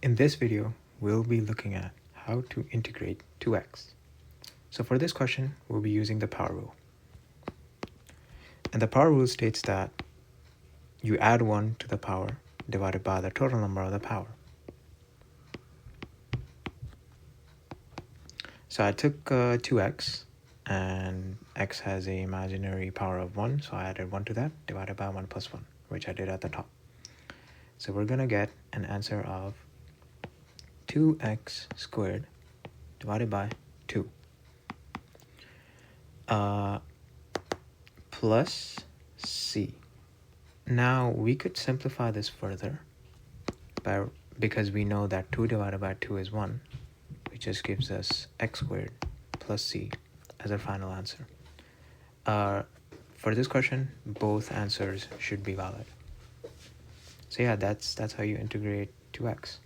In this video, we'll be looking at how to integrate 2x. So for this question, we'll be using the power rule. And the power rule states that you add 1 to the power divided by the total number of the power. So I took 2x, and x has an imaginary power of 1, so I added 1 to that, divided by 1 plus 1, which I did at the top. So we're going to get an answer of 2x squared divided by 2 plus c. Now we could simplify this further because we know that 2 divided by 2 is 1, which just gives us x squared plus c as our final answer. For this question, both answers should be valid. So yeah, that's how you integrate 2x.